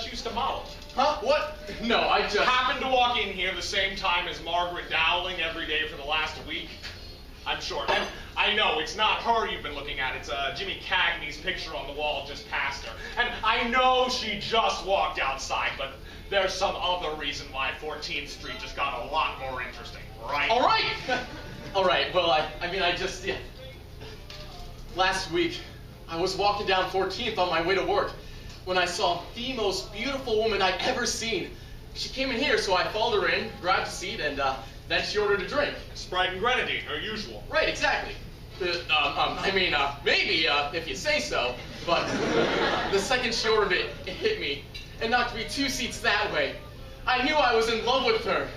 she used to model. Huh? What? No, I just... Happened to walk in here the same time as Margaret Dowling every day for the last week. I'm sure. And I know it's not her you've been looking at. It's Jimmy Cagney's picture on the wall just past her. And I know she just walked outside, but there's some other reason why 14th Street just got a lot more interesting, right? All right. All right. Well, I mean, I just... Yeah. Last week, I was walking down 14th on my way to work when I saw the most beautiful woman I'd ever seen. She came in here, so I followed her in, grabbed a seat, and then she ordered a drink. Sprite and grenadine, her usual. Right, exactly. I mean, maybe, if you say so, but the second she ordered it, it hit me and knocked me 2 seats that way. I knew I was in love with her.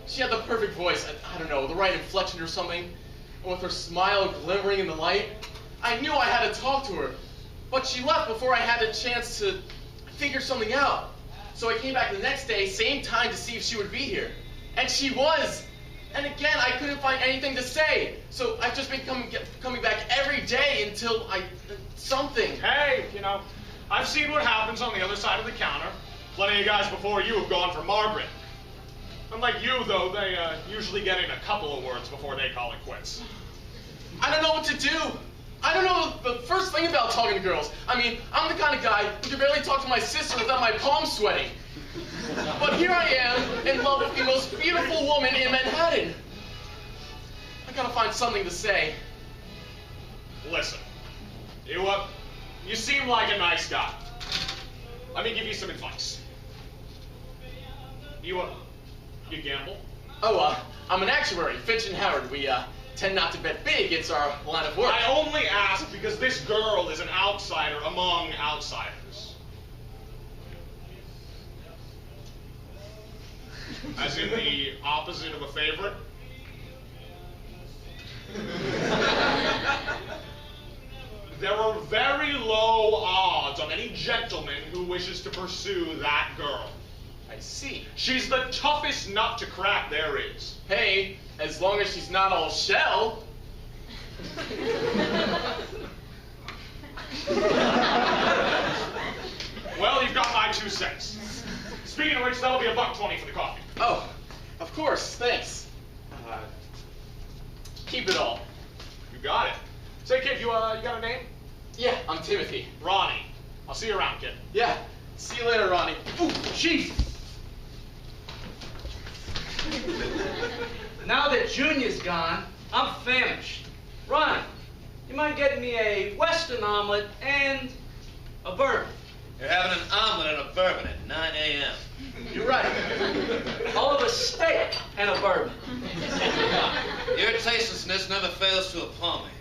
She had the perfect voice, I don't know, the right inflection or something, and with her smile glimmering in the light, I knew I had to talk to her. But she left before I had a chance to figure something out. So I came back the next day, same time, to see if she would be here. And she was. And again, I couldn't find anything to say. So I've just been coming back every day until something. Hey, you know, I've seen what happens on the other side of the counter. Plenty of guys before you have gone for Margaret. Unlike you, though, they usually get in a couple of words before they call it quits. I don't know what to do. I don't know the first thing about talking to girls. I mean, I'm the kind of guy who can barely talk to my sister without my palms sweating. But here I am, in love with the most beautiful woman in Manhattan. I gotta find something to say. Listen, you seem like a nice guy. Let me give you some advice. You gamble? Oh, I'm an actuary, Fitch and Howard. We, tend not to bet big. It's our line of work. I only ask because this girl is an outsider among outsiders. As in the opposite of a favorite? There are very low odds on any gentleman who wishes to pursue that girl. I see. She's the toughest nut to crack there is. Hey, as long as she's not all shell. Well, you've got my 2 cents. Speaking of which, that'll be $1.20 for the coffee. Oh, of course, thanks. Keep it all. You got it. Say, kid, you got a name? Yeah, I'm Timothy. Ronnie. I'll see you around, kid. Yeah, see you later, Ronnie. Ooh, jeez. Now that Junior's gone, I'm famished. Ronnie, you mind getting me a Western omelet and a bourbon? You're having an omelet and a bourbon at 9 a.m. You're right. I'll have a steak and a bourbon. Your tastelessness never fails to appall me.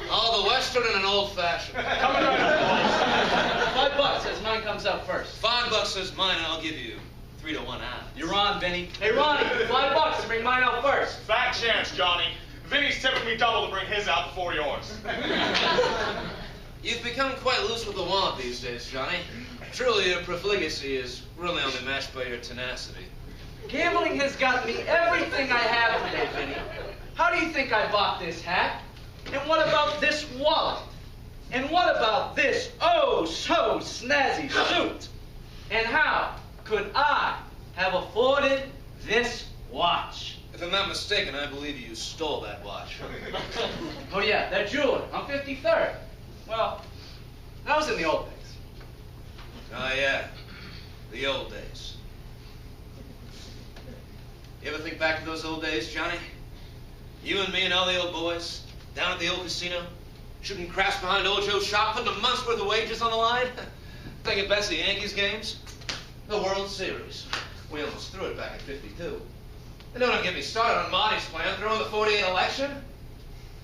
All the Western and an old-fashioned. Coming right up, $5 as mine comes up first. $5 is mine, and I'll give you 3 to 1 out. You're on, Vinny. Hey, Ronnie, $5 to bring mine out first. Fat chance, Johnny. Vinny's tipping me double to bring his out before yours. You've become quite loose with the wallet these days, Johnny. Truly, your profligacy is really only matched by your tenacity. Gambling has gotten me everything I have today, Vinny. How do you think I bought this hat? And what about this wallet? And what about this oh-so-snazzy suit? And how could I have afforded this watch? If I'm not mistaken, I believe you stole that watch. Oh, yeah, that jeweler on 53rd. Well, that was in the old days. Oh, yeah. The old days. You ever think back to those old days, Johnny? You and me and all the old boys down at the old casino, shooting craps behind old Joe's shop, putting a month's worth of wages on the line. Thinking best of the Yankees games. The World Series. We almost threw it back in '52. And don't get me started on Marty's plan, throwing the '48 election.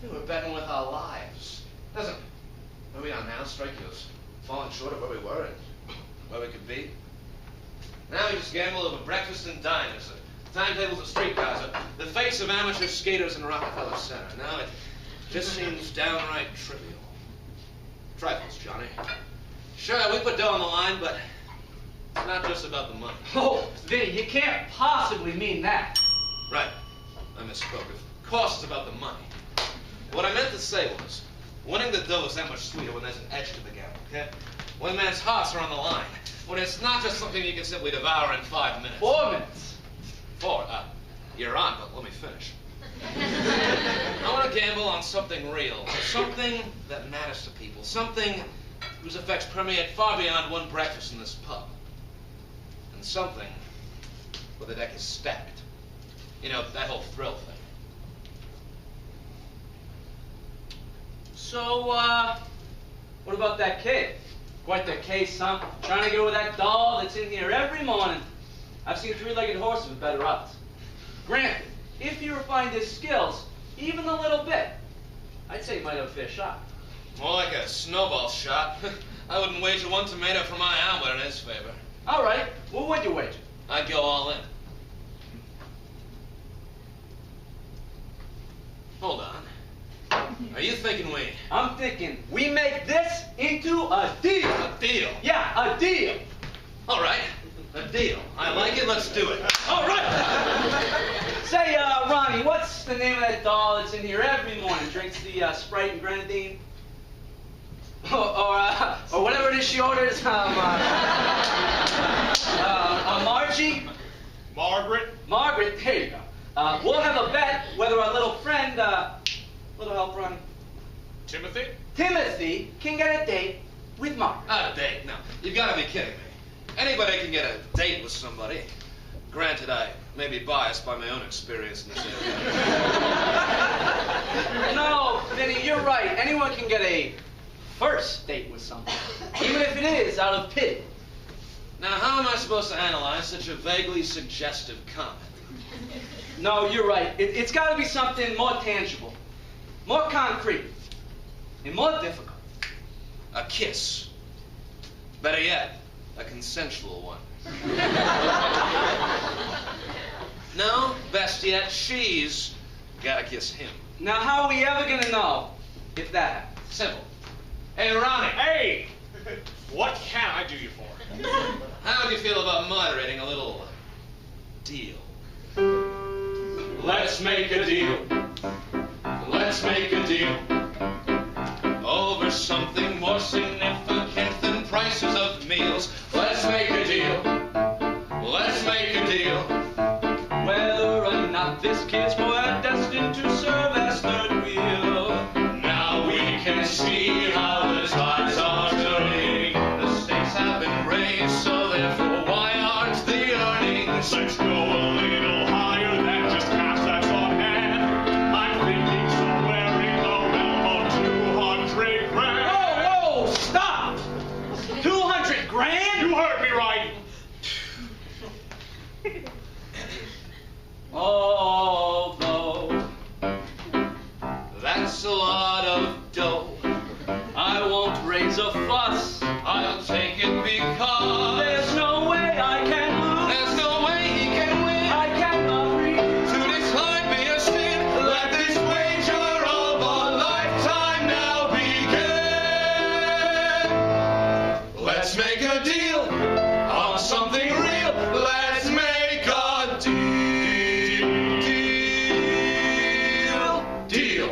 We were betting with our lives. Doesn't where we are now strike you as falling short of where we were and where we could be? Now we just gamble over breakfast and diners, the timetables of streetcars, the fates of amateur skaters in Rockefeller Center. Now it just seems downright trivial. Trifles, Johnny. Sure, we put dough on the line, but it's not just about the money. Oh, Vinny, you can't possibly mean that. Right. I misspoke. Of course it's about the money. What I meant to say was, winning the dough is that much sweeter when there's an edge to the gamble, okay? When man's hearts are on the line. when it's not just something you can simply devour in 5 minutes. 4 minutes. 4. You're on, but let me finish. I want to gamble on something real, something that matters to people, something whose effects permeate far beyond one breakfast in this pub, and something where the deck is stacked. You know, that whole thrill thing. So, what about that kid? Quite the case, huh? Trying to get with that doll that's in here every morning. I've seen three-legged horses with better odds. Granted, if he refined his skills even a little bit, I'd say he might have a fair shot. More like a snowball shot. I wouldn't wager 1 tomato for my omelet in his favor. All right, what would you wager? I'd go all in. Hold on. Are you thinking we... I'm thinking we make this into a deal. A deal? Yeah, a deal. All right, a deal. I like it, let's do it. All right. Say, Ronnie, what's the name of that doll that's in here every morning? Drinks the Sprite and grenadine? Or whatever it is she orders. Margie? Margaret? Margaret, there you go. We'll have a bet whether our little friend, little help, Ronnie, Timothy? Timothy can get a date with Margaret. Not a date, no. You've got to be kidding me. Anybody can get a date with somebody. Granted, I may be biased by my own experience in this area. No, Vinny, you're right. Anyone can get a first date with someone, even if it is out of pity. Now, how am I supposed to analyze such a vaguely suggestive comment? No, you're right. It's got to be something more tangible, more concrete, and more difficult. A kiss. Better yet, a consensual one. No, best yet, she's gotta kiss him. Now, how are we ever going to know if that happens? Simple. Hey, Ronnie. Hey! What can I do you for? How would you feel about moderating a little deal? Let's make a deal. Let's make a deal. Over something more significant than prices of meals. Let's make a deal. Let's make a deal. Whether or not this kid's forever destined to serve as third wheel. Now we can see how the tides are turning. The stakes have been raised, so therefore why aren't the earnings? Let's go a little higher than just cash that's on hand. I'm thinking somewhere in the realm of 200 grand. Whoa, whoa, stop! 200 grand? You heard me right. Although That's a lot of dough. I won't raise a fuss, I'll take it because there's no way I can lose. there's no way he can win. I cannot read. To decline be a sin. Let this wager of a lifetime now begin. Let's make a deal on something real. Let's make a deal. Deal.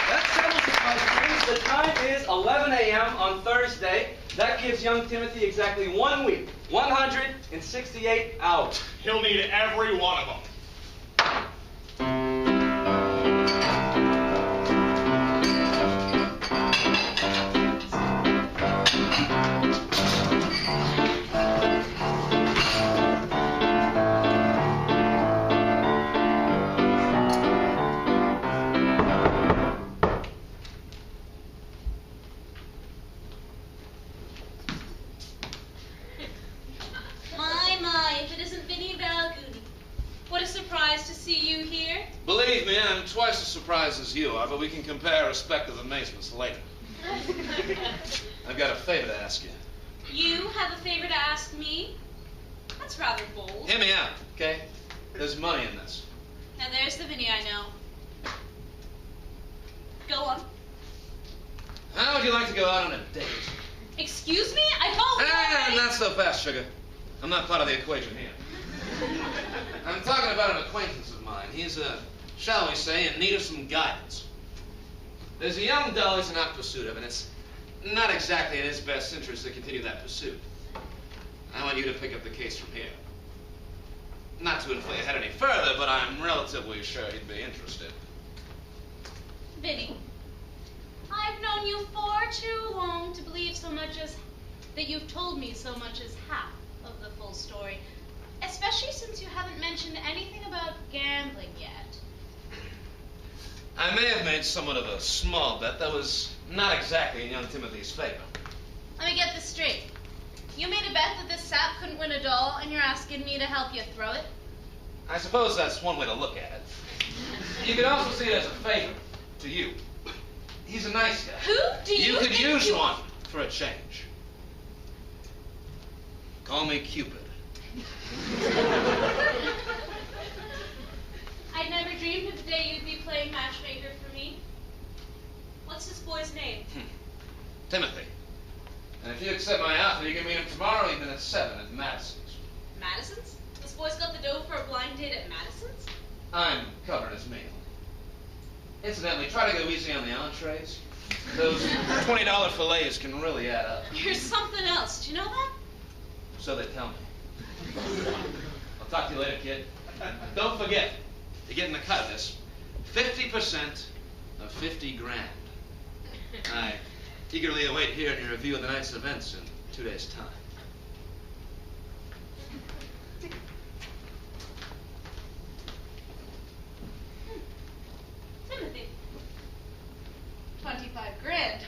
That settles it, my friends. The time is 11 a.m. on Thursday. That gives young Timothy exactly 1 week, 168 hours. He'll need every one of them. My, if it isn't Vinny Balgoon. What a surprise to see you here. Believe me, I'm twice as surprised as you are, but we can compare respective amazements later. I've got a favor to ask you. You have a favor to ask me? That's rather bold. Hear me out, okay? There's money in this. Now there's the Vinny I know. Go on. How would you like to go out on a date? Excuse me? I told you. Not so fast, sugar. I'm not part of the equation here. I'm talking about an acquaintance of mine. He's, shall we say, in need of some guidance. There's a young dull he's in hot pursuit of, and it's not exactly in his best interest to continue that pursuit. I want you to pick up the case from here. Not to inflate ahead any further, but I'm relatively sure he'd be interested. Vinny, I've known you far too long to believe so much as that you've told me so much as half of the full story, especially since you haven't mentioned anything about gambling yet. I may have made somewhat of a small bet that was not exactly in young Timothy's favor. Let me get this straight. You made a bet that this sap couldn't win a doll, and you're asking me to help you throw it? I suppose that's one way to look at it. You could also see it as a favor to you. He's a nice guy. Who do you could think use you one for a change. Call me Cupid. I'd never dreamed of the day you'd be playing matchmaker for me. What's this boy's name? Timothy. And if you accept my offer, you can meet him tomorrow evening at 7 at Madison's. Madison's? This boy's got the dough for a blind date at Madison's? I'm covering his meal. Incidentally, try to go easy on the entrees. Those $20 fillets can really add up. You're something else. Do you know that? So they tell me. I'll talk to you later, kid. Don't forget, you're getting a cut of this. 50% of 50 grand. I eagerly await hearing your review of the night's events in 2 days' time. Timothy. 25 grand.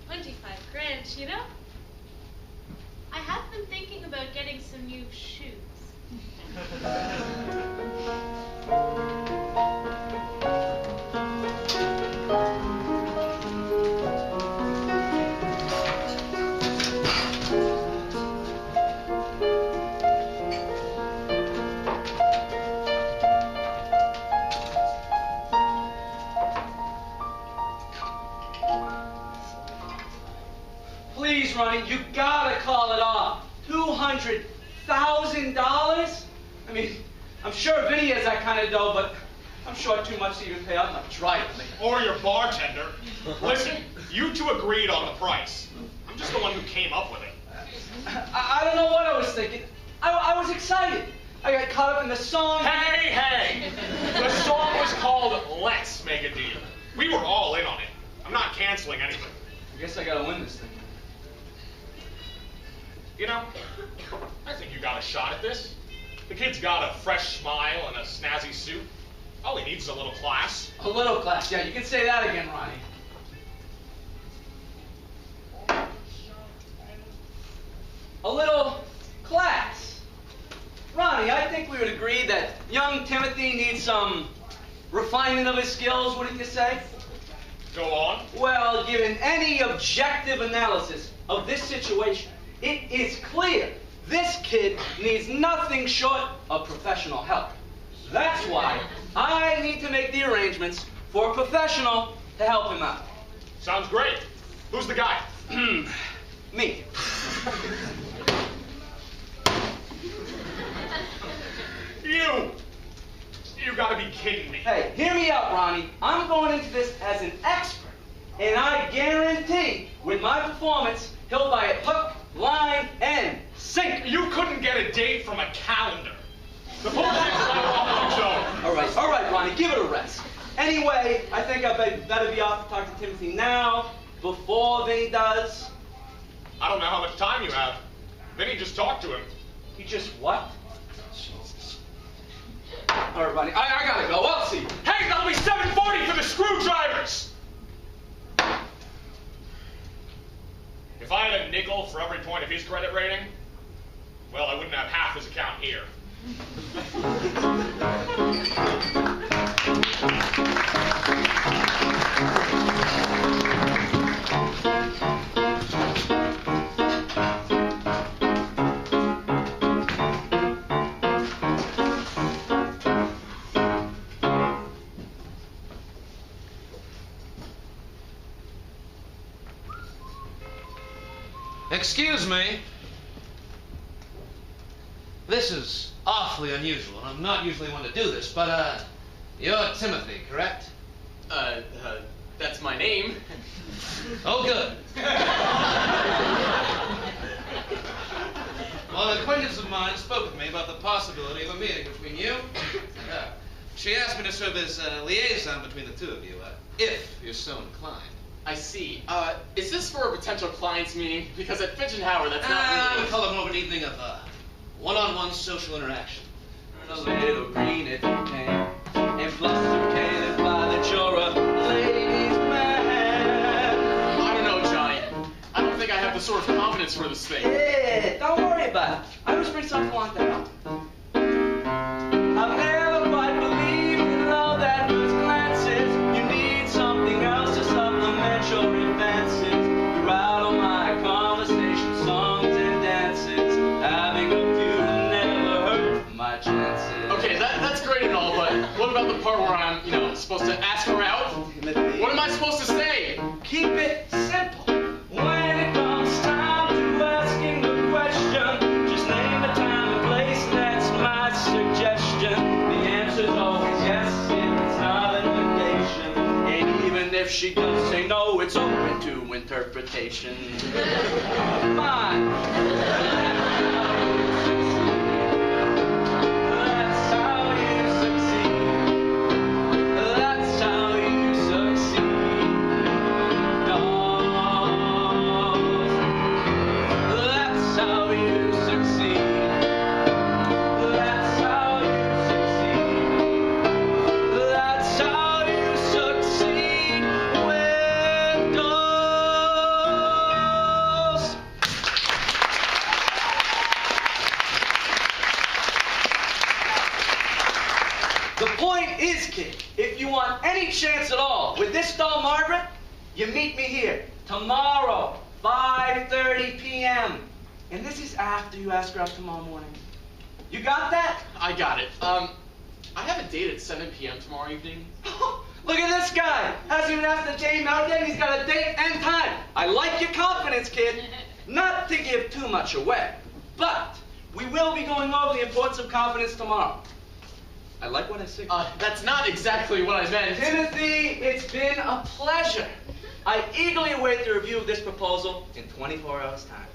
25 grand, you know? I have been thinking about getting some new shoes. Please, Ronnie, you gotta call it off. $200,000? I mean, I'm sure Vinny has that kind of dough, but I'm sure too much to even pay out. I've tried it. Or your bartender. Listen, you two agreed on the price. I'm just the one who came up with it. I don't know what I was thinking. I was excited. I got caught up in the song. Hey, hey! The song was called Let's Make a Deal. We were all in on it. I'm not canceling anything. I guess I gotta win this thing. You know, I think you got a shot at this. The kid's got a fresh smile and a snazzy suit. All he needs is a little class. A little class, yeah, you can say that again, Ronnie. A little class. Ronnie, I think we would agree that young Timothy needs some refinement of his skills, wouldn't you say? Go on. Well, given any objective analysis of this situation, it is clear this kid needs nothing short of professional help. That's why I need to make the arrangements for a professional to help him out. Sounds great. Who's the guy? Me. You gotta be kidding me. Hey, hear me out, Ronnie. I'm going into this as an expert, and I guarantee with my performance, he'll buy it hook, line, and sinker. You couldn't get a date from a calendar. The whole thing's off. All right, Ronnie, give it a rest. Anyway, I think I better be off to talk to Timothy now, before Vinny does. I don't know how much time you have. Vinny just talked to him. He just what? Jesus. All right, Ronnie, I gotta go. I'll see you. Hey, that'll be $7.40 for the screwdrivers! If I had a nickel for every point of his credit rating, well, I wouldn't have half his account here. Excuse me. This is awfully unusual, and I'm not usually one to do this, but, you're Timothy, correct? my name. Oh, good. Well, an acquaintance of mine spoke with me about the possibility of a meeting between you. She asked me to serve as a liaison between the two of you, if you're so inclined. I see. Is this for a potential clients meeting? Because at Finch and Howard, that's not I really... would call it more of an evening of one-on-one social interaction. Earn a little green if you can, and fluster canify that you're a ladies' man. I don't know, Johnny. I don't think I have the sort of confidence for this thing. Yeah, don't worry about it. I always bring something like that up. I've never quite believed in love at first glances. You need something else to supplement your advances. You're out on my conversation, songs and dances. Having a few never hurt my chances. Okay, that's great and all, but what about the part where I'm, supposed to ask her out? What am I supposed to say? Keep it simple. When it comes time to asking the question, just name a time and place, that's my suggestion. The answer's always yes if it's not a negation. And even if she does say no, it's open to interpretation. Come on. That's how you succeed. That's how you succeed. Dolls. That's how you succeed. That's how you succeed. That's how you succeed with dolls. The point is, kid, if you want any chance at all with this doll, Margaret, you meet me here tomorrow, 5:30 p.m. And this is after you ask her out tomorrow morning. You got that? I got it. I have a date at 7 p.m. tomorrow evening. Look at this guy. Hasn't even asked the dame out yet. He's got a date and time. I like your confidence, kid. Not to give too much away, but we will be going over the importance of confidence tomorrow. I like what I say. That's not exactly what I meant. Timothy, it's been a pleasure. I eagerly await the review of this proposal in 24 hours' time.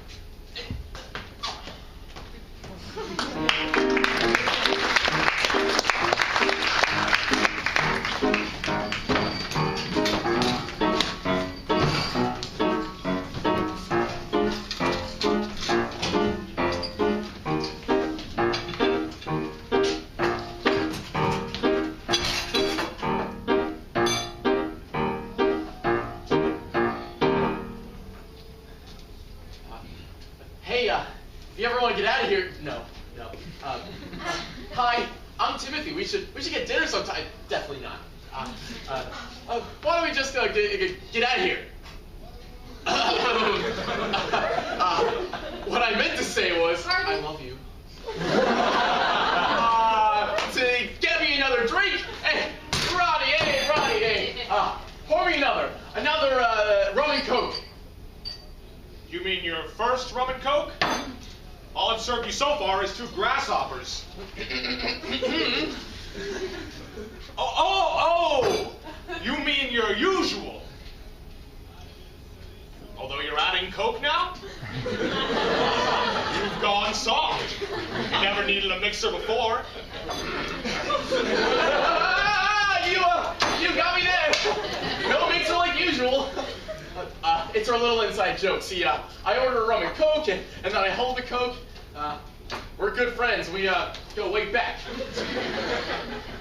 Hey, if you ever want to get out of here... No. Hi, I'm Timothy. We should get dinner sometime. Definitely not. Why don't we just get out of here? What I meant to say was, I love you. To get me another drink. Hey, Roddy, hey. Pour me another rum and coke. You mean your first rum and coke? All I've served you so far is 2 grasshoppers. Oh! You mean your usual? Although you're adding coke now? You've gone soft. You never needed a mixer before. You got me there. No mixer like usual. It's our little inside joke. See, I order rum and coke, and then I hold the coke. We're good friends. We go way back.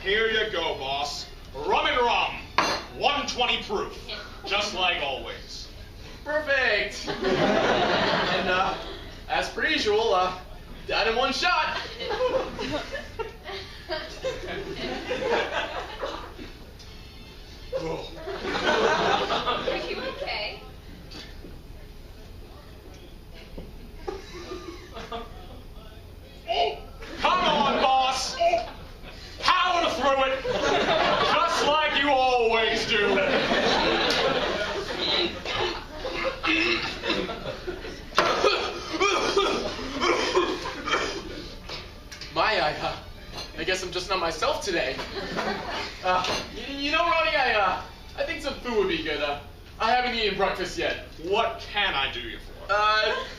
Here you go, boss. Rum and rum. 120 proof. Just like always. Perfect. And as per usual, died in one shot. Are you okay? Come on, boss. Power through it. Just like you always do. I guess I'm just not myself today. You know, Ronnie, I think some food would be pretty good. I haven't eaten breakfast yet. What can I do you for?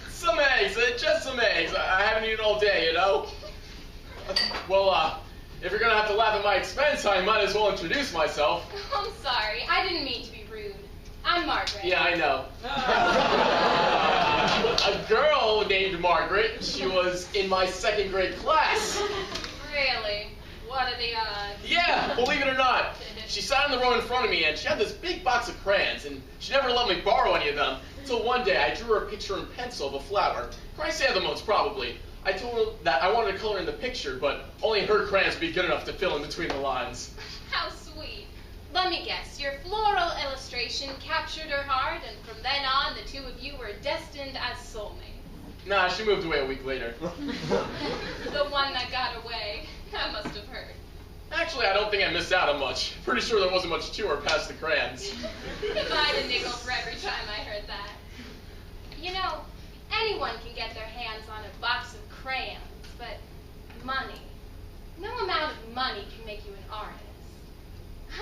Some eggs. Just some eggs. I haven't eaten all day, you know? Well, if you're gonna have to laugh at my expense, I might as well introduce myself. I'm sorry. I didn't mean to be rude. I'm Margaret. Yeah, I know. A girl named Margaret. She was in my 2nd grade class. Really? What are the odds? Yeah, believe it or not. She sat in the row in front of me, and she had this big box of crayons, and she never let me borrow any of them. Until one day, I drew her a picture in pencil of a flower. Chrysanthemums, probably. I told her that I wanted to color in the picture, but only her crayons would be good enough to fill in between the lines. How sweet. Let me guess, your floral illustration captured her heart, and from then on, the two of you were destined as soulmates. Nah, she moved away a week later. The one that got away. That must have hurt. Actually, I don't think I missed out on much. Pretty sure there wasn't much to her past the crayons. If I had a nickel for every time I heard that. You know, anyone can get their hands on a box of crayons, but money. No amount of money can make you an artist.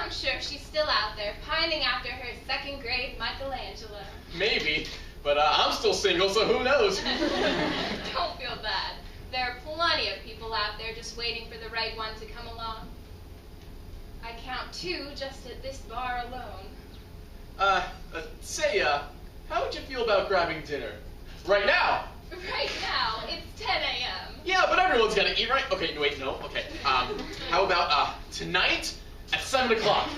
I'm sure she's still out there pining after her 2nd grade Michelangelo. Maybe, but I'm still single, so who knows? Don't feel bad. There are plenty of people out there just waiting for the right one to come along. I count 2 just at this bar alone. Say, how would you feel about grabbing dinner? Right now! Right now, it's 10 a.m. Yeah, but everyone's gotta eat, right? Okay, wait, no, okay. How about, tonight at 7 o'clock?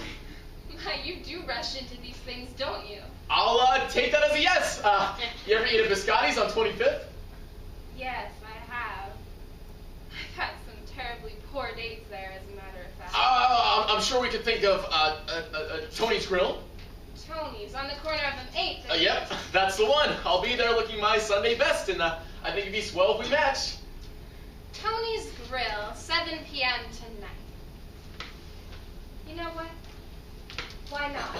You do rush into these things, don't you? I'll, take that as a yes. You ever eat at Biscotti's on 25th? Yes, I have. I've had some terribly poor dates there, as a matter of fact. I'm sure we could think of, Tony's Grill. Tony's, on the corner of an 8th. Yep, that's the one. I'll be there looking my Sunday best, and, I think it'd be swell if we match. Tony's Grill, 7 p.m. tonight. You know what? Why not?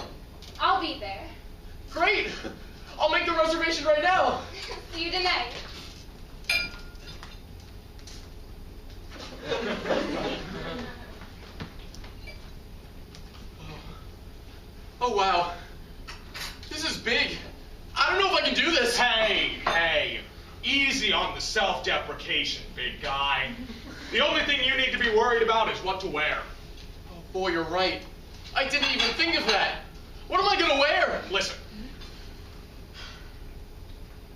I'll be there. Great! I'll make the reservation right now. See you tonight. Oh, wow. This is big. I don't know if I can do this. Hey, easy on the self-deprecation, big guy. The only thing you need to be worried about is what to wear. Oh, boy, you're right. I didn't even think of that. What am I gonna wear? Listen.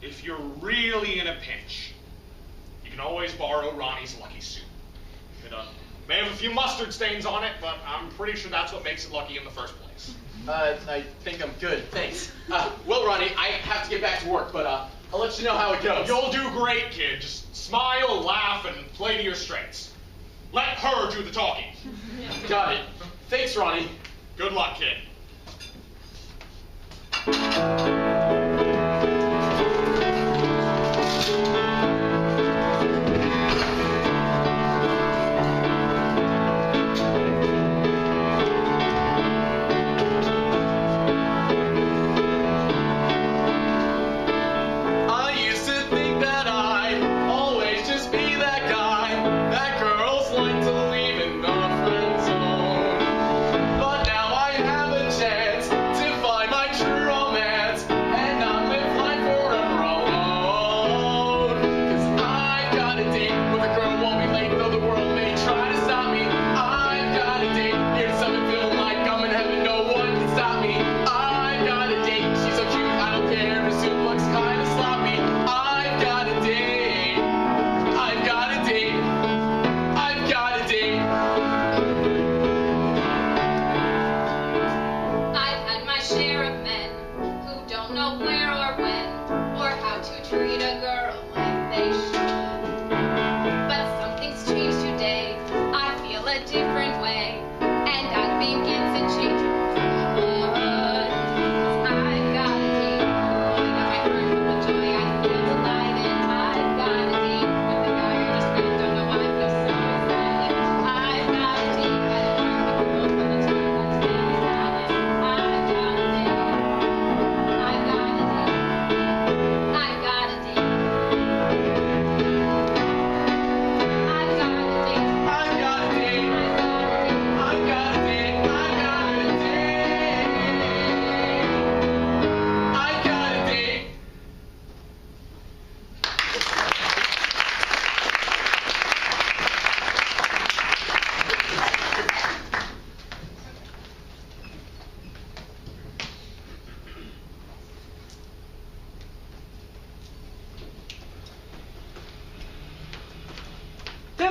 If you're really in a pinch, you can always borrow Ronnie's lucky suit. It may have a few mustard stains on it, but I'm pretty sure that's what makes it lucky in the first place. I think I'm good, thanks. Well, Ronnie, I have to get back to work, but I'll let you know how it goes. You'll do great, kid. Just smile, laugh, and play to your strengths. Let her do the talking. Got it. Thanks, Ronnie. Good luck, kid.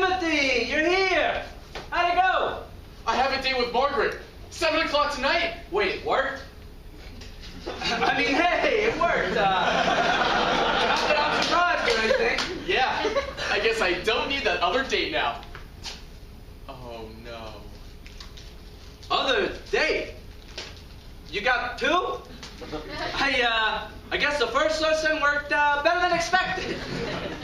Timothy, you're here. How'd it go? I have a date with Margaret. 7 o'clock tonight. Wait, it worked? I mean, hey, it worked. Not that I'm surprised or anything. Yeah, I guess I don't need that other date now. Oh, no. Other date? You got two? I guess the first lesson worked better than expected.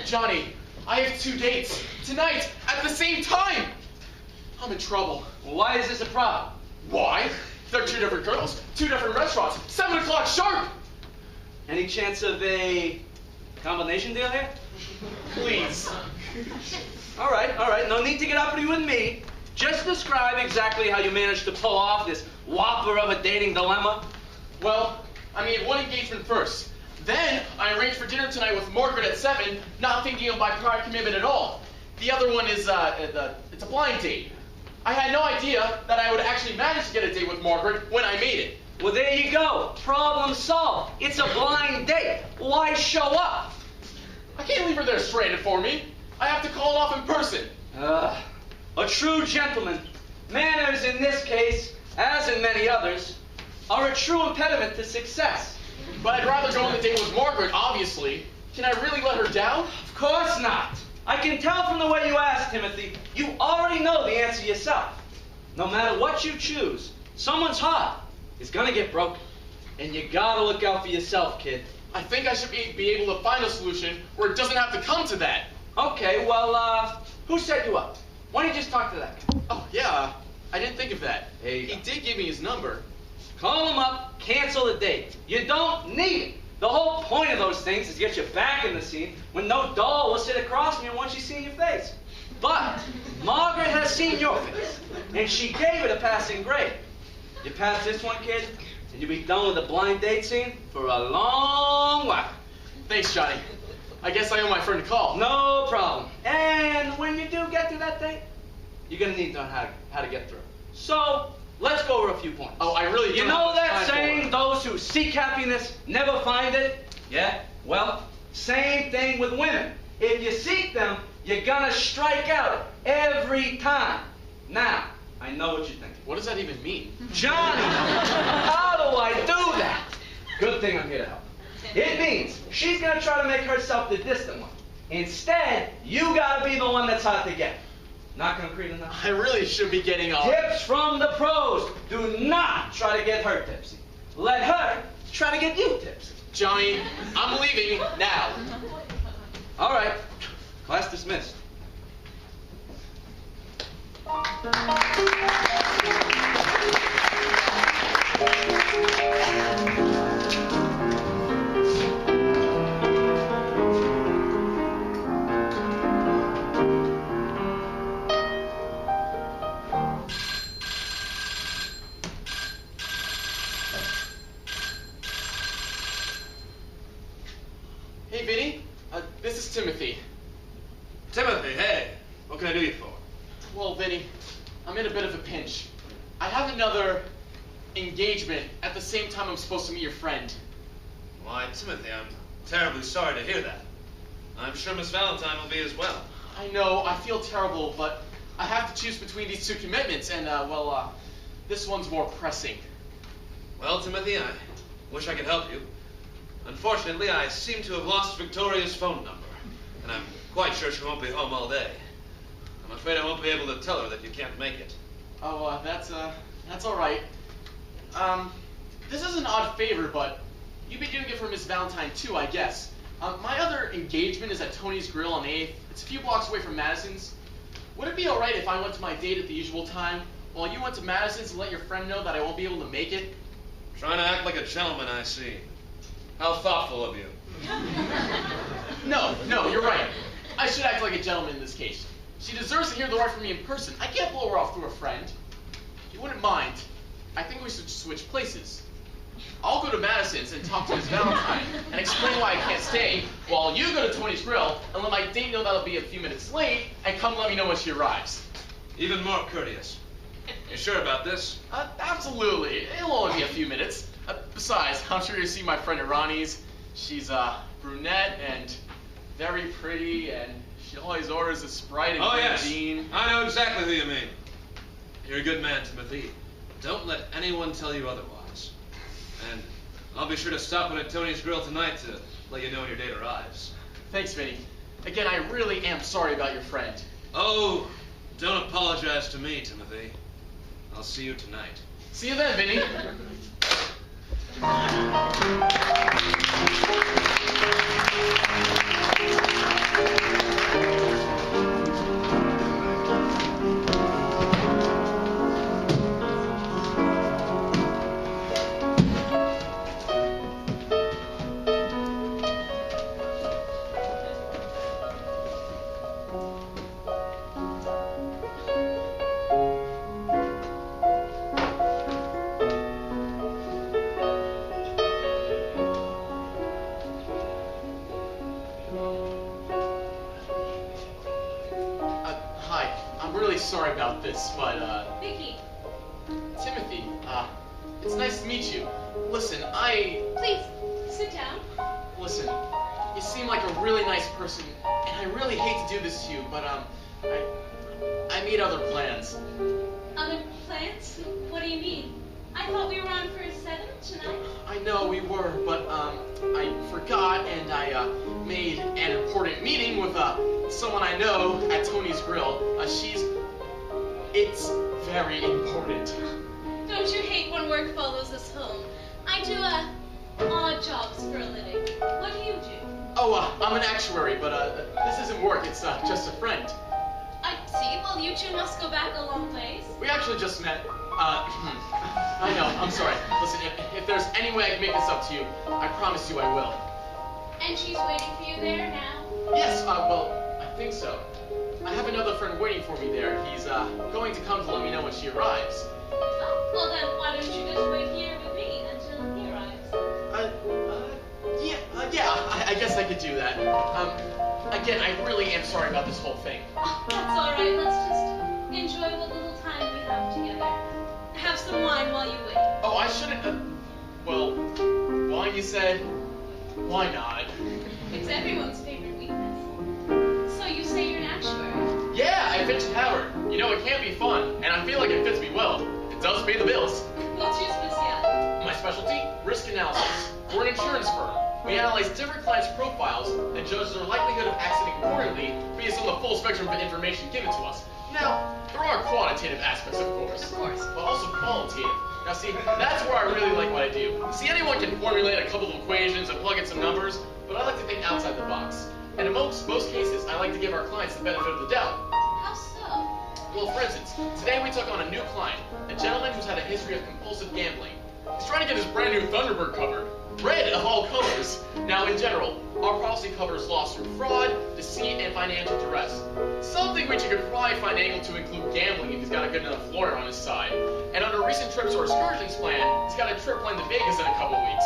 Johnny, I have 2 dates. Tonight, at the same time. I'm in trouble. Why is this a problem? Why? They're 2 different girls, 2 different restaurants, 7 o'clock sharp. Any chance of a combination deal here? Please. All right. No need to get uppity with me. Just describe exactly how you managed to pull off this whopper of a dating dilemma. Well, I made one engagement first. Then I arranged for dinner tonight with Margaret at 7, not thinking of my prior commitment at all. The other one is, it's a blind date. I had no idea that I would actually manage to get a date with Margaret when I made it. Well, there you go. Problem solved. It's a blind date. Why show up? I can't leave her there stranded for me. I have to call it off in person. A true gentleman. Manners in this case, as in many others, are a true impediment to success. But I'd rather go on the date with Margaret, obviously. Can I really let her down? Of course not. I can tell from the way you ask, Timothy, you already know the answer yourself. No matter what you choose, someone's heart is gonna get broken. And you gotta look out for yourself, kid. I think I should be able to find a solution where it doesn't have to come to that. Okay, well, who set you up? Why don't you just talk to that guy? Oh, yeah, I didn't think of that. There you He go. did give me his number. Call him up, cancel the date. You don't need it. The whole point of those things is to get you back in the scene when no doll will sit across from you once she's seen your face. But Margaret has seen your face, and she gave it a passing grade. You pass this one, kid, and you'll be done with the blind date scene for a long while. Thanks, Johnny. I guess I owe my friend a call. No problem. And when you do get to that date, you're going to need to know how to get through. So, let's go over a few points. Oh, I really You don't know have that time for saying, it. those who seek happiness never find it? Yeah? Well, same thing with women. If you seek them, you're gonna strike out every time. Now, I know what you're thinking. What does that even mean? Johnny, how do I do that? Good thing I'm here to help. It means she's gonna try to make herself the distant one. Instead, you gotta be the one that's hard to get. Not concrete enough? I really should be getting off. Tips from the pros. Do not try to get her tipsy. Let her try to get you tipsy. Johnny, I'm leaving now. All right. Class dismissed. Hey, Vinny. This is Timothy. Timothy, hey, what can I do you for? Well, Vinny, I'm in a bit of a pinch. I have another engagement at the same time I'm supposed to meet your friend. Why, Timothy, I'm terribly sorry to hear that. I'm sure Miss Valentine will be as well. I know, I feel terrible, but I have to choose between these 2 commitments, and, this one's more pressing. Well, Timothy, I wish I could help you. Unfortunately, I seem to have lost Victoria's phone number, and I'm quite sure she won't be home all day. I'm afraid I won't be able to tell her that you can't make it. Oh, that's all right. This is an odd favor, but you'd be doing it for Miss Valentine too, I guess. My other engagement is at Tony's Grill on 8th. It's a few blocks away from Madison's. Would it be all right if I went to my date at the usual time, while you went to Madison's and let your friend know that I won't be able to make it? Trying to act like a gentleman, I see. How thoughtful of you. No, you're right. I should act like a gentleman in this case. She deserves to hear the right from me in person. I can't blow her off through a friend. If you wouldn't mind, I think we should switch places. I'll go to Madison's and talk to Miss Valentine and explain why I can't stay, while you go to Tony's Grill and let my date know that I'll be a few minutes late and come let me know when she arrives. Even more courteous. You sure about this? Absolutely. It'll only be a few minutes. Besides, I'm sure you'll see my friend at Ronnie's. She's brunette and very pretty, and All his orders is Sprite and Oh, yes. Dean. I know exactly who you mean. You're a good man, Timothy. Don't let anyone tell you otherwise. And I'll be sure to stop in at Tony's Grill tonight to let you know when your date arrives. Thanks, Vinny. Again, I really am sorry about your friend. Oh, don't apologize to me, Timothy. I'll see you tonight. See you then, Vinny. Sorry about this, but, Vicky. Timothy, it's nice to meet you. Listen, Please, sit down. Listen, you seem like a really nice person, and I really hate to do this to you, but, I made other plans. Other plans? What do you mean? I thought we were on for 7 tonight. I know we were, but, I forgot, and I, made an important meeting with, someone I know at Tony's Grill. It's very important. Don't you hate when work follows us home? I do, odd jobs for a living. What do you do? Oh, I'm an actuary, but, this isn't work, it's, just a friend. I see. Well, you two must go back a long ways. We actually just met. I know, I'm sorry. Listen, if there's any way I can make this up to you, I promise you I will. And she's waiting for you there now? Yes, well, I think so. I have another friend waiting for me there. He's, going to come to let me know when she arrives. Oh, well then, why don't you just wait here with me until he arrives? I guess I could do that. Again, I really am sorry about this whole thing. Oh, that's all right. Let's just enjoy what little time we have together. Have some wine while you wait. Oh, I shouldn't, well, wine you said? Why not? It's everyone's favorite weakness. So you say you're an actuary? Yeah, I pitched Howard. You know, it can be fun, and I feel like it fits me well. It does pay the bills. What's your specialty? My specialty? Risk analysis. We're an insurance firm. We analyze different clients' profiles and judge their likelihood of accident accordingly based on the full spectrum of information given to us. Now, there are quantitative aspects, of course, but also qualitative. Now see, that's where I really like what I do. See, anyone can formulate a couple of equations and plug in some numbers, but I like to think outside the box. And in most cases, I like to give our clients the benefit of the doubt. How so? Well, for instance, today we took on a new client, a gentleman who's had a history of compulsive gambling. He's trying to get his brand new Thunderbird covered. Red of all colors. Now, in general, our policy covers loss through fraud, deceit, and financial duress. Something which you could probably find able to include gambling if he's got a good enough lawyer on his side. And under recent trips or excursions plan, he's got a trip planned to Vegas in a couple weeks.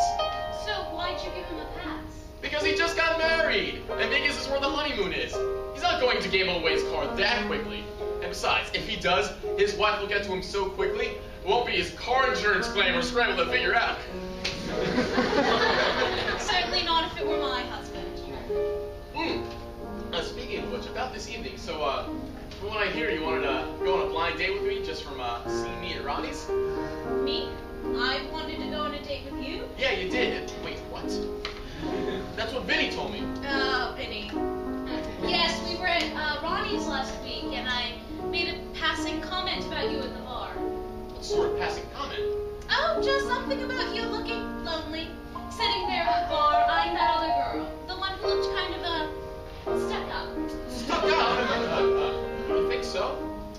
So why'd you give him a pass? Because he just got married, and Vegas is where the honeymoon is. He's not going to gamble away his car that quickly. And besides, if he does, his wife will get to him so quickly, it won't be his car insurance claim we're scrambling to figure out. Certainly not if it were my husband. Speaking of which, about this evening, so, from what I hear, you wanted to go on a blind date with me just from, seeing me at Ronnie's? Me? I wanted to go on a date with you? Yeah, you did. Wait, what? That's what Vinny told me. Oh, Vinny. Yes, we were at Ronnie's last week, and I made a passing comment about you at the bar. What sort of passing comment? Oh, just something about you looking lonely, sitting there at the bar, eyeing that other girl, the one who looked kind of, stuck up. Stuck up? You think so?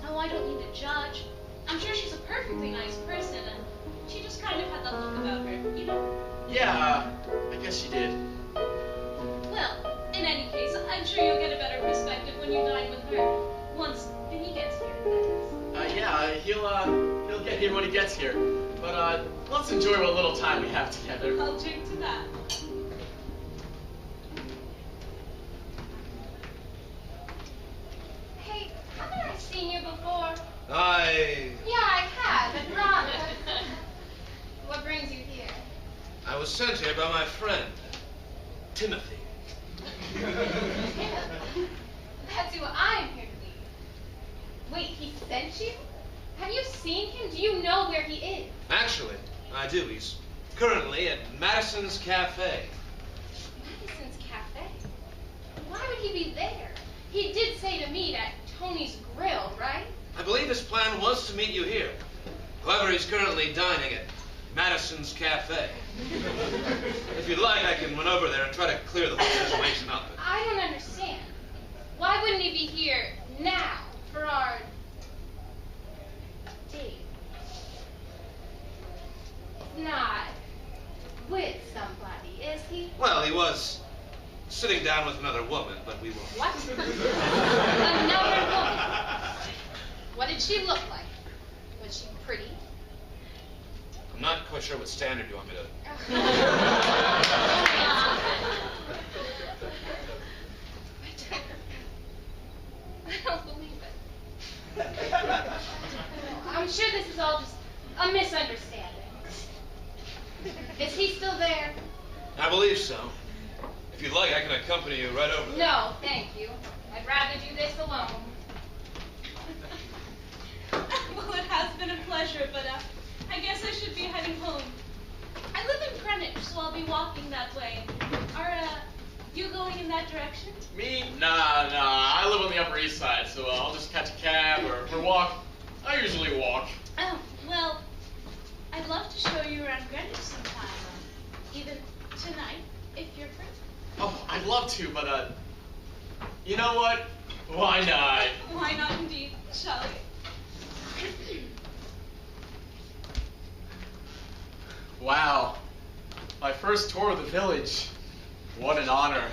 Oh, I don't need to judge. I'm sure she's a perfectly nice person, and she just kind of had that look about her, you know? Yeah, I guess she did. Well, in any case, I'm sure you'll get a better perspective when you dine with her, once Vinny gets here, that is. Yeah, he'll get here when he gets here. But, let's enjoy what little time we have together. I'll drink to that. Hey, haven't I seen you before? Yeah, I have, but not. What brings you here? I was sent here by my friend, Timothy. That's who I'm here to meet. Wait, he sent you? Have you seen him? Do you know where he is? Actually, I do. He's currently at Madison's Cafe. Madison's Cafe? Why would he be there? He did say to meet at Tony's Grill, right? I believe his plan was to meet you here. However, he's currently dining at Madison's Cafe. If you'd like, I can run over there and try to clear the whole situation up. I don't understand. Why wouldn't he be here now for our date? He's not with somebody, is he? Well, he was sitting down with another woman, but we won't. What? Another woman? What did she look like? Was she pretty? I'm not quite sure what standard you want me to... I don't believe it. I'm sure this is all just a misunderstanding. Is he still there? I believe so. If you'd like, I can accompany you right over there. No, thank you. I'd rather do this alone. Well, it has been a pleasure, but I guess I should be heading home. I live in Greenwich, so I'll be walking that way. Are you going in that direction? Me? Nah. I live on the Upper East Side, so I'll just catch a cab or walk. I usually walk. Oh, well, I'd love to show you around Greenwich sometime. Even tonight, if you're free. Oh, I'd love to, but, you know what? Why not? Why not indeed, shall we? Wow. My first tour of the village. What an honor.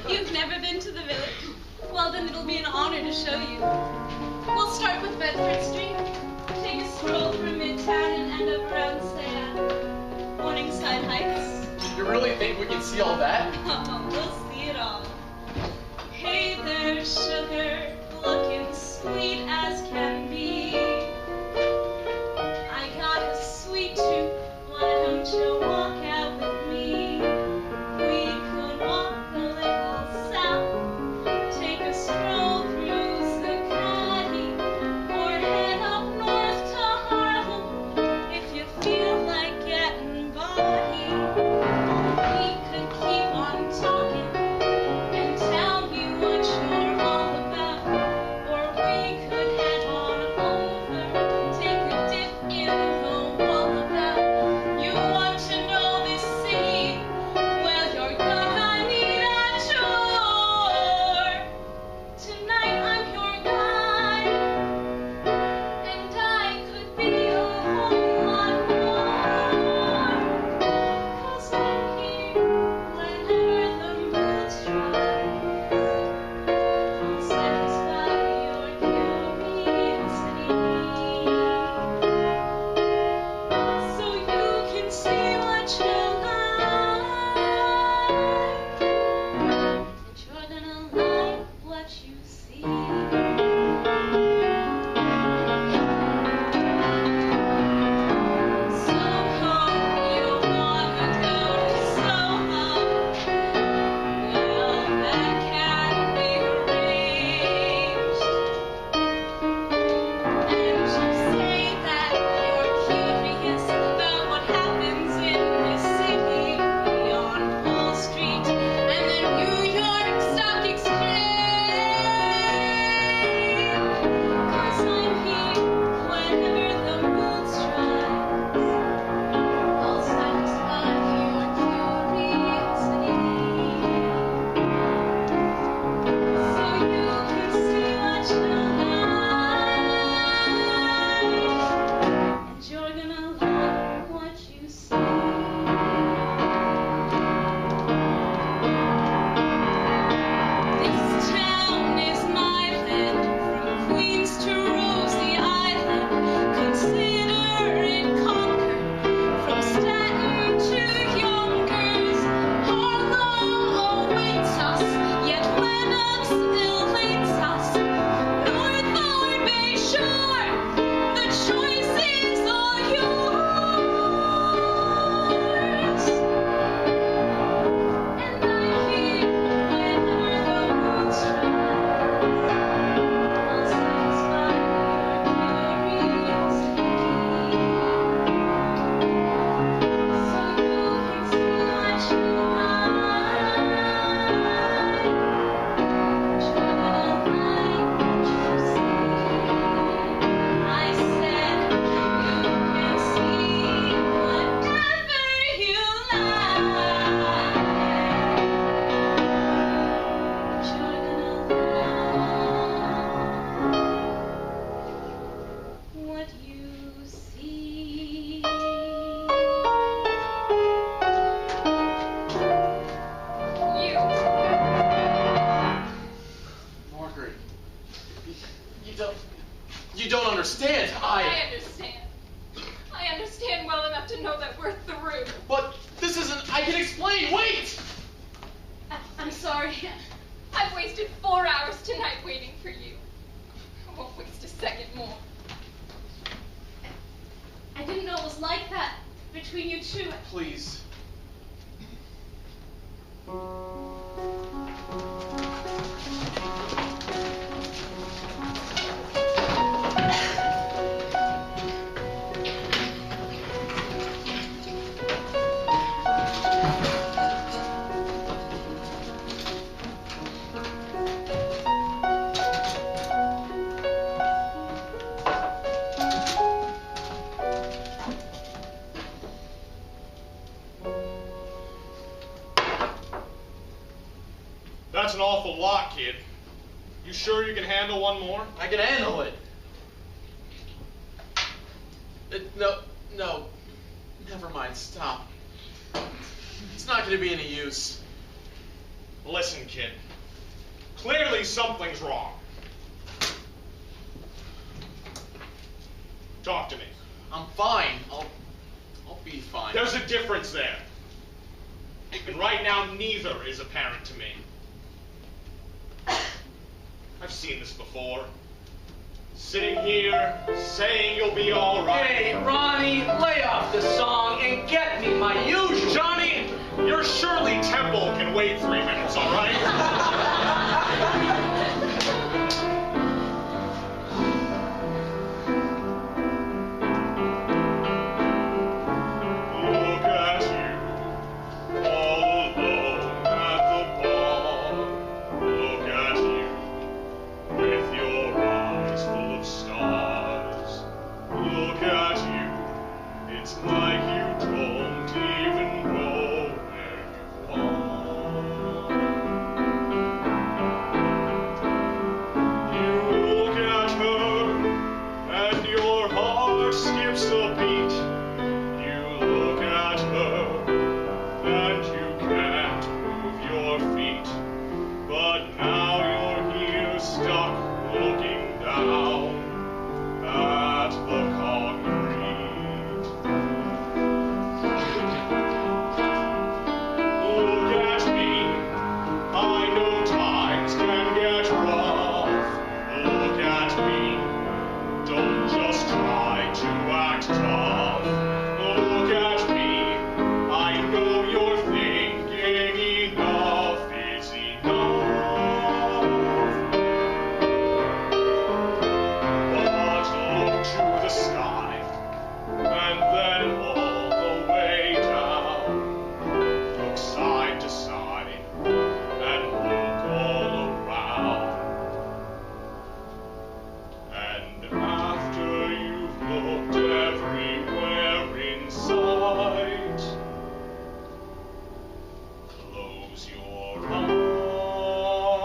You've never been to the village? Well, then it'll be an honor to show you. We'll start with Bedford Street, take a stroll through Midtown, and end up around, say, Morningside Heights. You really think we can see all that? We'll see it all. Hey there, sugar, looking sweet as can be. I got a sweet tooth, why don't you walk out with me? We could walk a little south, take a stroll through Zuccotti, or head up north to Harlem if you feel like getting body. We could keep on talking and tell me what you're all about, or we could head on understand. I understand. I understand well enough to know that we're through. But this isn't... I can explain. Wait! I'm sorry. I've wasted 4 hours tonight waiting for you. I won't waste a second more. I didn't know it was like that between you two. Please. That's an awful lot, kid. You sure you can handle one more? I can handle it. No. Never mind, stop. It's not going to be any use. Listen, kid. Clearly something's wrong. Talk to me. I'm fine. I'll be fine. There's a difference there. And right now, neither is apparent to me. I've seen this before. Sitting here, saying you'll be all right. Hey, Ronnie, lay off the song and get me my usual. Johnny, your Shirley Temple can wait 3 minutes, all right? Look at you, all alone at the bar. Look at you, with your eyes full of stars. Look at you, it's like you don't even know where you are. You look at her, and your heart skips a beat. You look at her, and you can't move your feet. But now you're here stuck looking down at the concrete. Look at me, I know times can get rough. Look at me, don't just try to act tough. Look at me, I know you're thinking enough is enough. But look to the sky, and then all the way down. Look side to side, and look all around. And after you've looked everywhere in sight, close your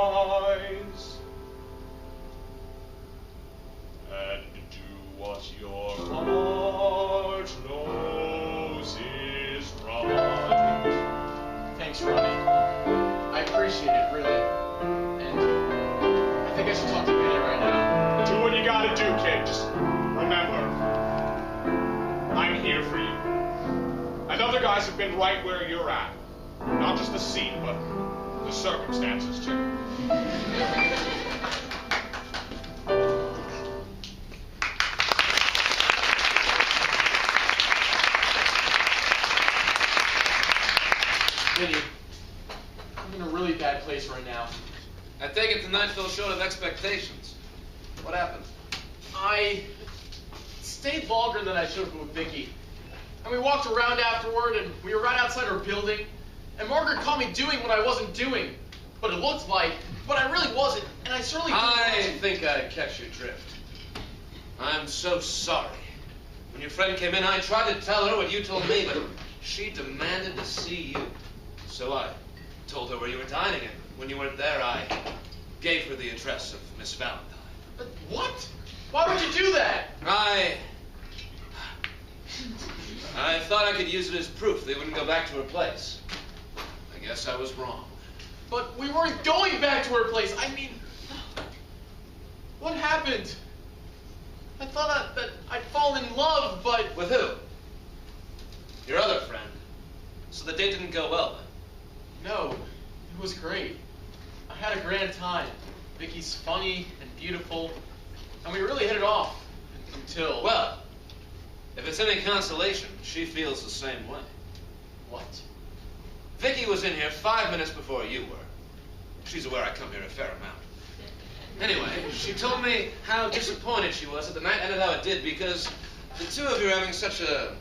eyes and do what your heart knows is right. Thanks, Ronnie. I appreciate it, really. And I think I should talk to Benny right now. Do what you gotta do, kid. Just remember, I'm here for you. And other guys have been right where you're at. Not just the scene, but the circumstances, too. Benny, I'm in a really bad place right now. I take it tonight fell short of expectations. What happened? I stayed longer than I should have with Vicky. And we walked around afterward, and we were right outside her building. And Margaret caught me doing what I wasn't doing. But it looked like, but I really wasn't. And I certainly didn't want I to. think I catch your drift. I'm so sorry. When your friend came in, I tried to tell her what you told me, but she demanded to see you. So I told her where you were dining, and when you weren't there, I gave her the address of Miss Valentine. But what? Why would you do that? I thought I could use it as proof they wouldn't go back to her place. I guess I was wrong. But we weren't going back to her place. I mean, what happened? I thought that I'd fallen in love, but... With who? Your other friend. So the date didn't go well, then? No, it was great. I had a grand time. Vicky's funny and beautiful, and we really hit it off until... Well, if it's any consolation, she feels the same way. What? Vicky was in here 5 minutes before you were. She's aware I come here a fair amount. Anyway, she told me how disappointed she was that the night ended how it did because the two of you are having such a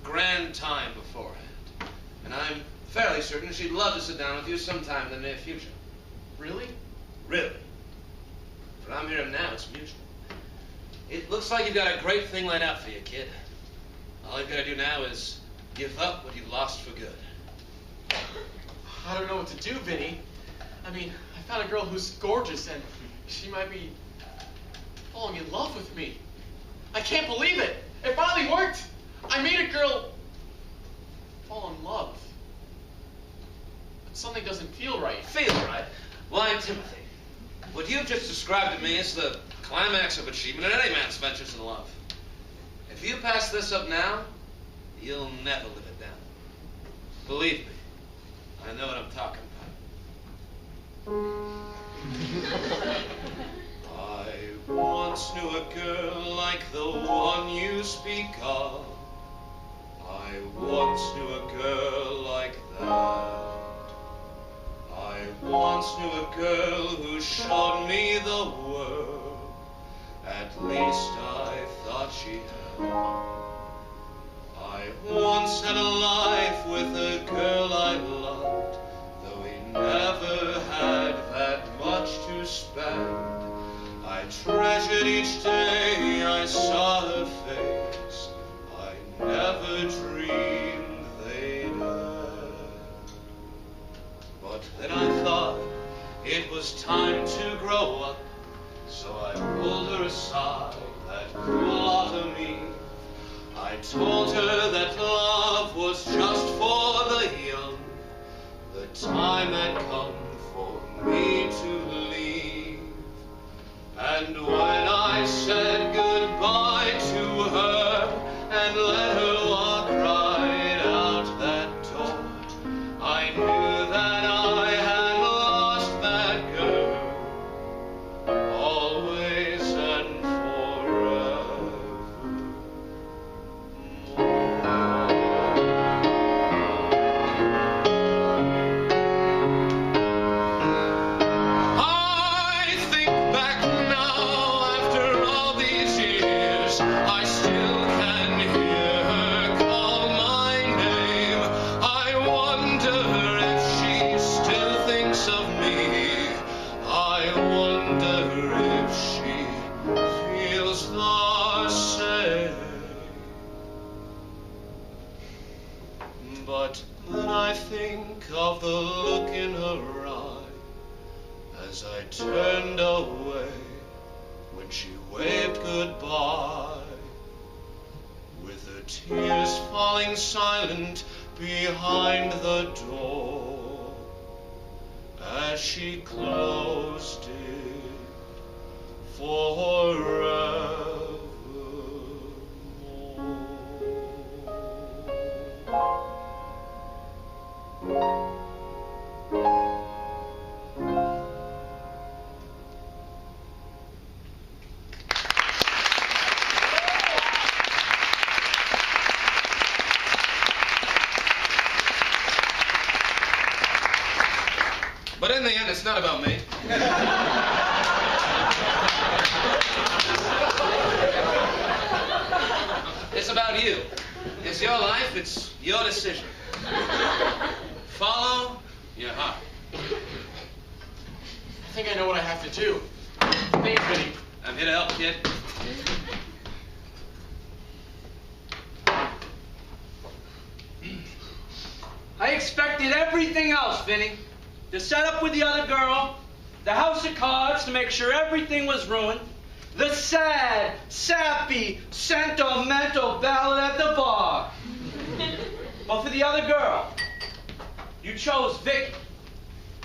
grand time beforehand. And I'm fairly certain she'd love to sit down with you sometime in the near future. Really? Really. But I'm hearing now it's mutual. It looks like you've got a great thing lined out for you, kid. All you've got to do now is give up what you've lost for good. I don't know what to do, Vinny. I mean, I found a girl who's gorgeous, and she might be falling in love with me. I can't believe it. It finally worked. I made a girl fall in love. But something doesn't feel right. Feel right? Why, Timothy, what you've just described to me is the climax of achievement in any man's ventures in love. If you pass this up now, you'll never live it down. Believe me, I know what I'm talking about. I once knew a girl like the one you speak of. I once knew a girl like that. I once knew a girl who showed me the world. At least I thought she had. I once had a life with a girl I loved, though we never had that much to spend. I treasured each day I saw her face. I never dreamed they'd end. But then I thought it was time to grow up, so I pulled her aside that cool autumn eve. I told her that love was just for the young. The time had come for me to leave. And when I said goodbye to her and let her walk right out that door, I knew that I had lost that girl, always and forever. I think back now, after all these years, I still can hear her call my name. I wonder if she still thinks of me. I wonder if she feels the same. But then I think of the look in her eye as I turned away when she waved goodbye, with her tears falling silent behind the door as she closed it forevermore. But in the end, it's not about me. It's about you. It's your life. It's your decision. Follow your heart. I think I know what I have to do. Thanks, Vinny. I'm here to help, kid. I expected everything else, Vinny. The setup with the other girl, the house of cards to make sure everything was ruined, the sad, sappy, sentimental ballad at the bar. But for the other girl, you chose Vicky.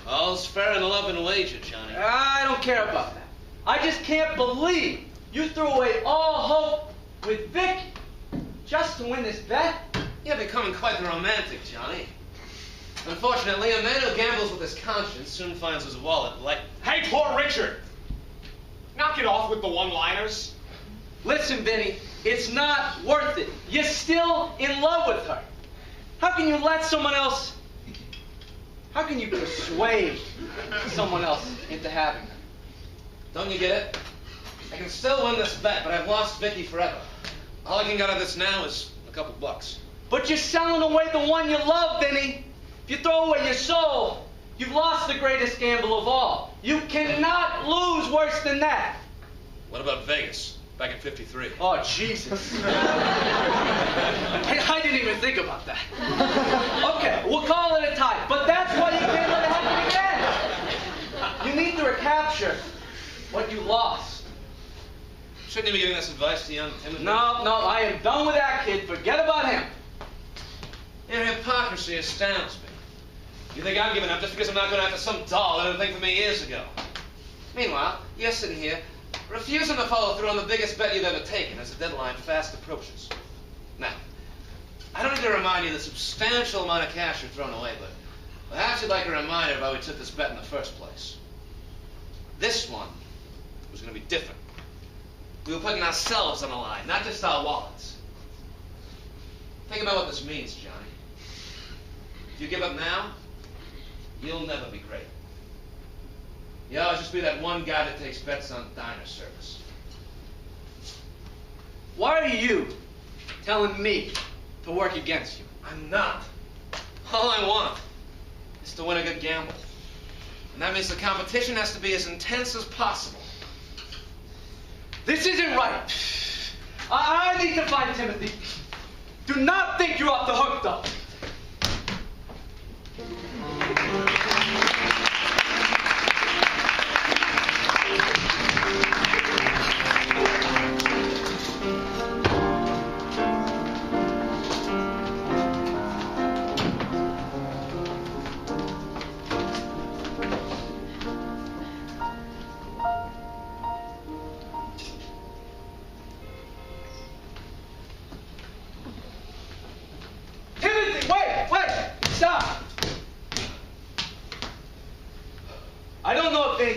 All's fair in love and wager, Johnny. I don't care about that. I just can't believe You threw away all hope with Vic just to win this bet? You're becoming quite the romantic, Johnny. Unfortunately, a man who gambles with his conscience soon finds his wallet light. Hey, poor Richard! Knock it off with the one-liners. Listen, Vinny, it's not worth it. You're still in love with her. How can you let someone else... How can you persuade someone else into having her? Don't you get it? I can still win this bet, but I've lost Vicky forever. All I can get out of this now is a couple bucks. But you're selling away the one you love, Vinny. If you throw away your soul, you've lost the greatest gamble of all. You cannot lose worse than that. What about Vegas, back in '53? Oh, Jesus. I didn't even think about that. Okay, we'll call it a tie, but that's why you can't let it happen again. You need to recapture what you lost. Shouldn't you be giving this advice to young Tim? No, I am done with that kid. Forget about him. Your hypocrisy astounds me. You think I'm giving up just because I'm not going after some doll that did a thing for me years ago. Meanwhile, you're sitting here, refusing to follow through on the biggest bet you've ever taken as the deadline fast approaches. Now, I don't need to remind you of the substantial amount of cash you've thrown away, but perhaps you'd like a reminder of why we took this bet in the first place. This one was going to be different. We were putting ourselves on the line, not just our wallets. Think about what this means, Johnny. If you give up now, you'll never be great. You'll always just be that one guy that takes bets on diner service. Why are you telling me to work against you? I'm not. All I want is to win a good gamble. And that means the competition has to be as intense as possible. This isn't right. I need to find Timothy. Do not think you're off the hook, though.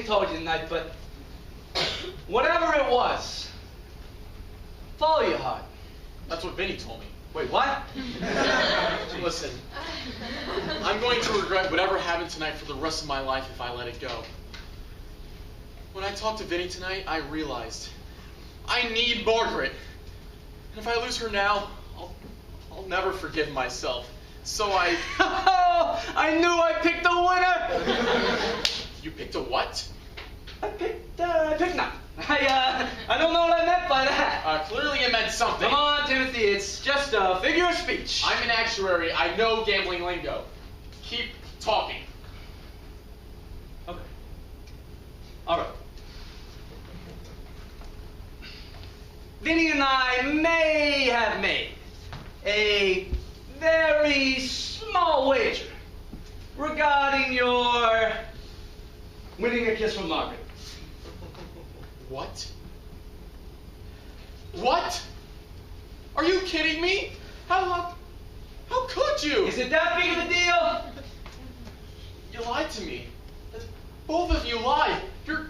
Told you tonight, but whatever it was, follow your heart. That's what Vinny told me. Wait, what? Listen, I'm going to regret whatever happened tonight for the rest of my life if I let it go. When I talked to Vinny tonight, I realized I need Margaret. And if I lose her now, I'll never forgive myself. So I... I knew I picked a winner! You picked a what? I picked none. I don't know what I meant by that. Clearly it meant something. Come on, Timothy, it's just a figure of speech. I'm an actuary. I know gambling lingo. Keep talking. Okay. All right. Vinny and I may have made a very small wager regarding your winning a kiss from Margaret. What? What? Are you kidding me? How could you? Is it that big of a deal? You lied to me. Both of you lied. You're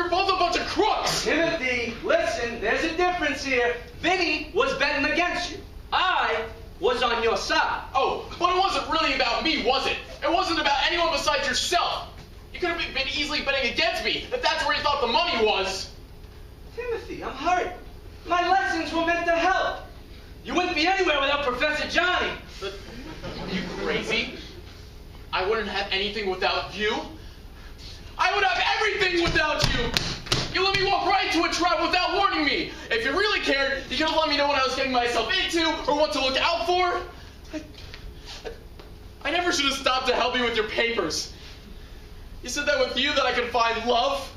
both a bunch of crooks. Timothy, listen, there's a difference here. Vinny was betting against you. I was on your side. Oh, but it wasn't really about me, was it? It wasn't about anyone besides yourself. You could have been easily betting against me if that's where you thought the money was. Timothy, I'm hurt. My lessons were meant to help. You wouldn't be anywhere without Professor Johnny. But, are you crazy? I wouldn't have anything without you. I would have everything without you. You let me walk right into a trap without warning me. If you really cared, you could have let me know what I was getting myself into or what to look out for. I never should have stopped to help you with your papers. You said that with you that I could find love.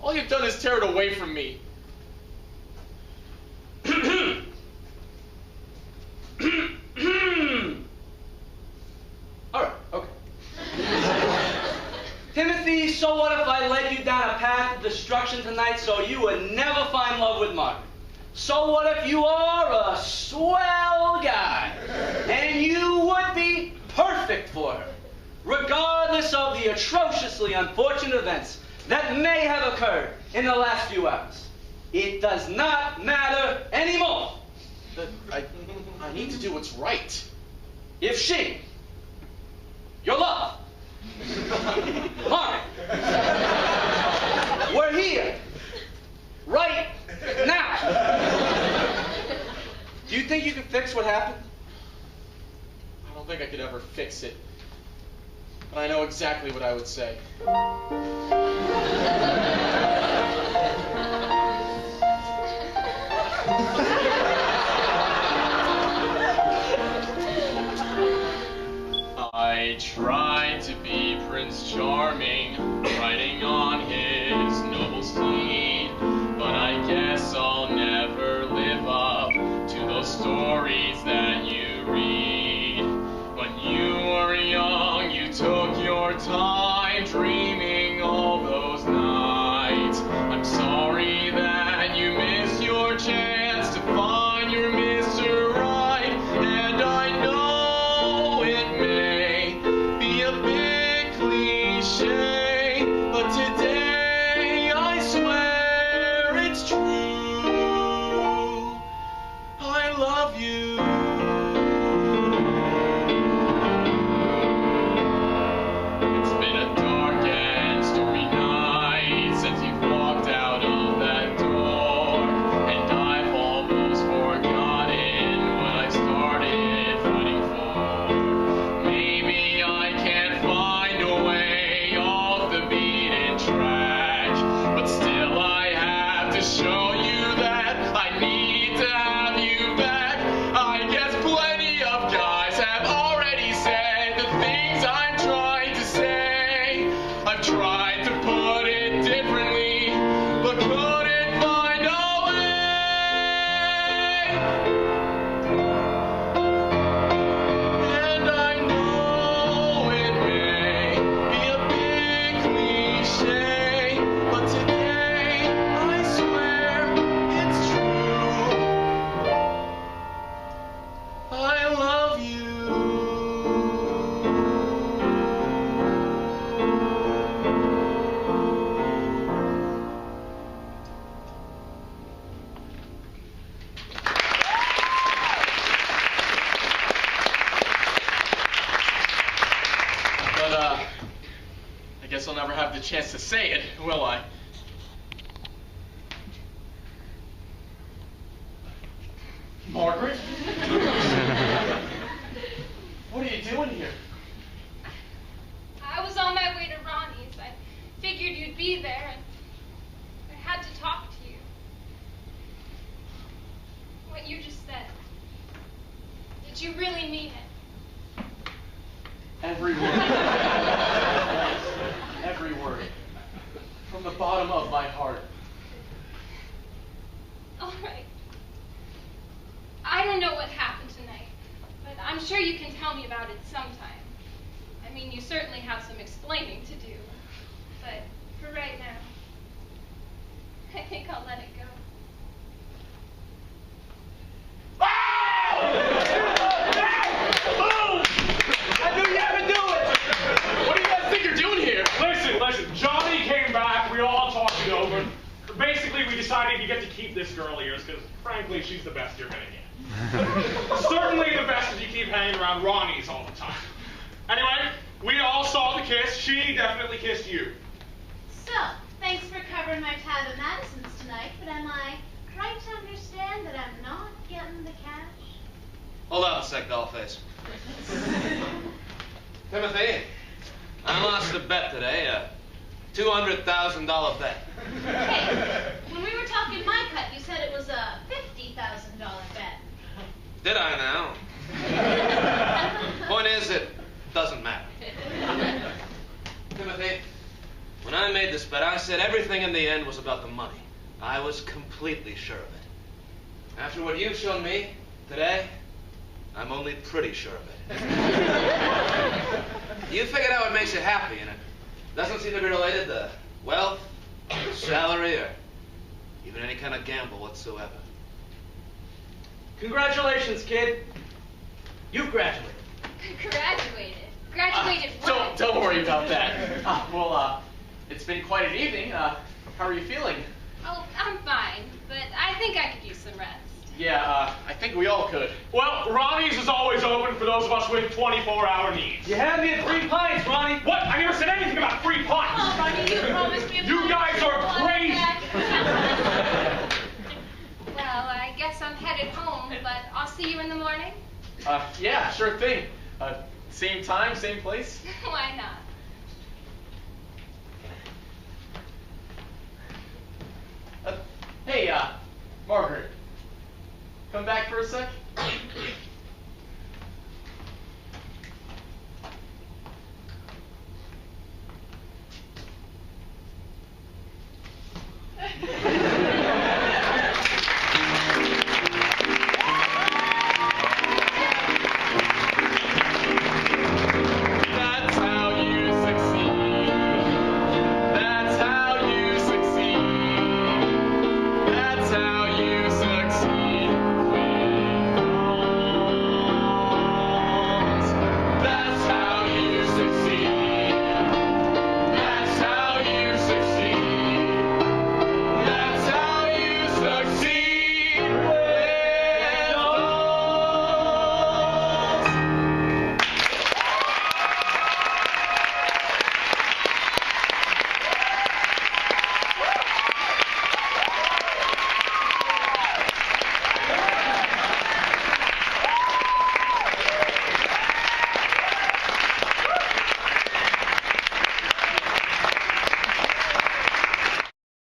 All you've done is tear it away from me. All right, okay. Timothy, so what if I led you down a path to destruction tonight so you would never find love with Margaret. So what if you are a swell guy and you would be perfect for her, regardless of the atrociously unfortunate events that may have occurred in the last few hours? It does not matter anymore. I need to do what's right. If she, your love, Margaret, we're here, right now, do you think you can fix what happened? I don't think I could ever fix it. But I know exactly what I would say. I tried to be Prince Charming, riding on his noble steed, but I guess I'll never live up to those stories that you read. When you were young, you took your time dreaming all those nights. I'm sorry that you missed your chance to find your Mr. Right, and I know it may be a big cliche, but today I swear it's true. I love you. It's been a dark and stormy night since you've walked out of that door, and I've almost forgotten what I started fighting for. Maybe I can't find a way off the beaten track, but still I have to show you that I need to have you back. I guess plenty of guys have already said the things I'm trying to say. I've tried to put it differently, but couldn't find a way. And I know it may be a big cliche, but today I swear it's true. I love you. But, I guess I'll never have the chance to say it, will I? Margaret? What are you doing here? I was on my way to Ronnie's. I figured you'd be there, and I had to talk to you. What you just said. Did you really mean it? Every word. Every word. From the bottom of my heart. All right. I don't know what happened tonight, but I'm sure you can tell me about it sometime. I mean, you certainly have some explaining to do. But for right now, I think I'll let it go. I knew you had to do it! What do you guys think you're doing here? Listen, Johnny came back, we all talked it over. Basically, we decided you get to keep this girl of yours, because frankly, she's the best you're gonna get. Certainly the best if you keep hanging around Ronnie's all the time. Anyway, we all saw the kiss. She definitely kissed you. So, thanks for covering my tab at Madison's tonight, but am I right to understand that I'm not getting the cash? Hold on a sec, dollface. Timothy, I lost a bet today, a $200,000 bet. Hey, when we were talking my cut, you said it was a $50,000 bet. Did I now? Point is, it doesn't matter. Timothy, when I made this bet, I said everything in the end was about the money. I was completely sure of it. After what you've shown me today, I'm only pretty sure of it. You figured out what makes you happy, and it doesn't seem to be related to wealth, salary, or even any kind of gamble whatsoever. Congratulations, kid. You've graduated. Graduated. Graduated what? Don't worry about that. It's been quite an evening. How are you feeling? Oh, I'm fine, but I think I could use some rest. Yeah, I think we all could. Well, Ronnie's is always open for those of us with 24-hour needs. You had me at 3 pints, Ronnie. What? I never said anything about free pints. Oh, Ronnie, you promised me a You guys are crazy. Well, I guess I'm headed home, but I'll see you in the morning. Yeah, sure thing. Same time, same place? Why not? Hey, Margaret. Come back for a sec?